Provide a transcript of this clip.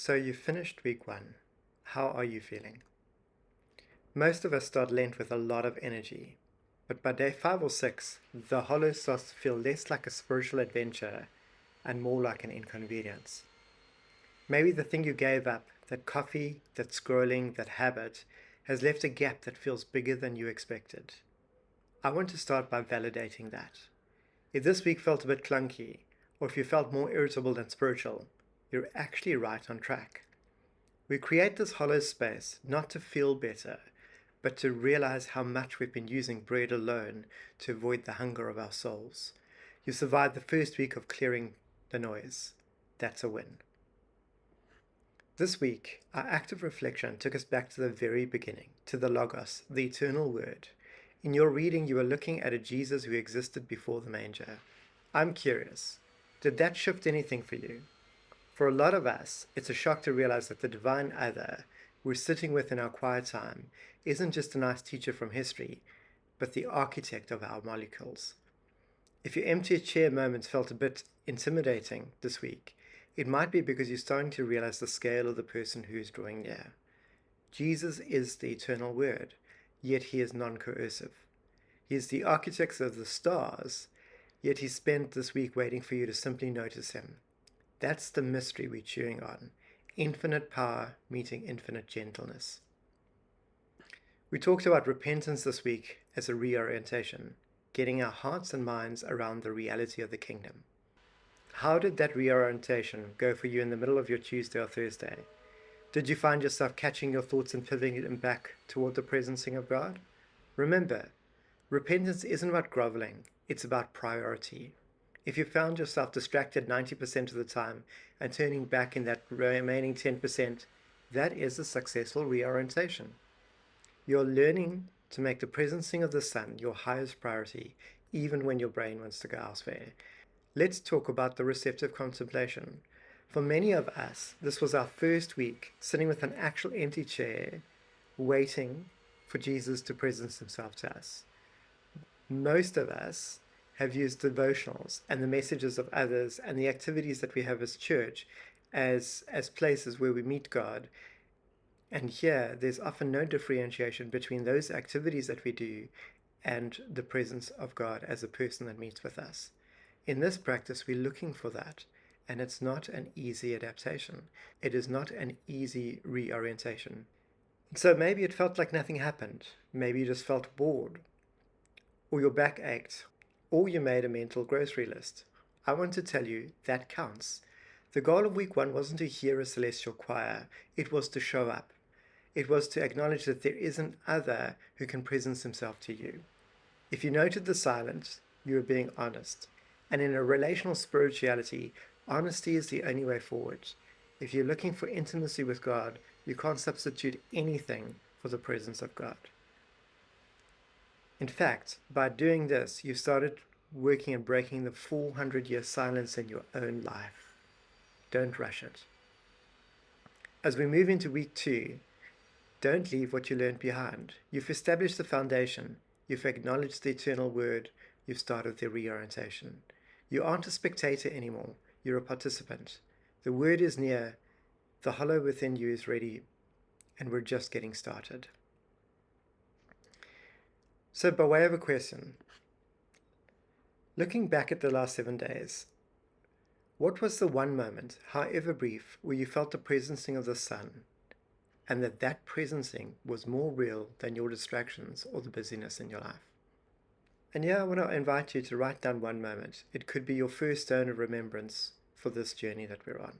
So you finished week one. How are you feeling? Most of us start Lent with a lot of energy, but by day 5 or 6, the hollow starts to feel less like a spiritual adventure and more like an inconvenience. Maybe the thing you gave up, that coffee, that scrolling, that habit, has left a gap that feels bigger than you expected. I want to start by validating that. If this week felt a bit clunky, or if you felt more irritable than spiritual, you're actually right on track. We create this hollow space not to feel better, but to realize how much we've been using bread alone to avoid the hunger of our souls. You survived the first week of clearing the noise. That's a win. This week, our active reflection took us back to the very beginning, to the Logos, the eternal Word. In your reading, you were looking at a Jesus who existed before the manger. I'm curious, did that shift anything for you? For a lot of us, it's a shock to realize that the divine other we're sitting with in our quiet time isn't just a nice teacher from history, but the architect of our molecules. If your empty chair moments felt a bit intimidating this week, it might be because you're starting to realize the scale of the person who's drawing near. Jesus is the eternal Word, yet he is non-coercive. He is the architect of the stars, yet he spent this week waiting for you to simply notice him. That's the mystery we're chewing on. Infinite power meeting infinite gentleness. We talked about repentance this week as a reorientation, getting our hearts and minds around the reality of the kingdom. How did that reorientation go for you in the middle of your Tuesday or Thursday? Did you find yourself catching your thoughts and pivoting them back toward the presencing of God? Remember, repentance isn't about groveling, it's about priority. If you found yourself distracted 90% of the time and turning back in that remaining 10%, that is a successful reorientation. You're learning to make the presencing of the Son your highest priority, even when your brain wants to go elsewhere. Let's talk about the receptive contemplation. For many of us, this was our first week sitting with an actual empty chair, waiting for Jesus to presence himself to us. Most of us have used devotionals and the messages of others and the activities that we have as church as places where we meet God. And here, there's often no differentiation between those activities that we do and the presence of God as a person that meets with us. In this practice, we're looking for that, and it's not an easy adaptation. It is not an easy reorientation. So maybe it felt like nothing happened. Maybe you just felt bored, or your back ached, or you made a mental grocery list. I want to tell you that counts. The goal of week one wasn't to hear a celestial choir. It was to show up. It was to acknowledge that there is an other who can presence himself to you. If you noted the silence, you were being honest. And in a relational spirituality, honesty is the only way forward. If you're looking for intimacy with God, you can't substitute anything for the presence of God. In fact, by doing this, you started working and breaking the 400-year silence in your own life. Don't rush it. As we move into week two, don't leave what you learned behind. You've established the foundation. You've acknowledged the eternal Word. You've started the reorientation. You aren't a spectator anymore. You're a participant. The Word is near. The hollow within you is ready. And we're just getting started. So by way of a question, looking back at the last 7 days, what was the one moment, however brief, where you felt the presencing of the Son, and that presencing was more real than your distractions or the busyness in your life? And yeah, I want to invite you to write down one moment. It could be your first stone of remembrance for this journey that we're on.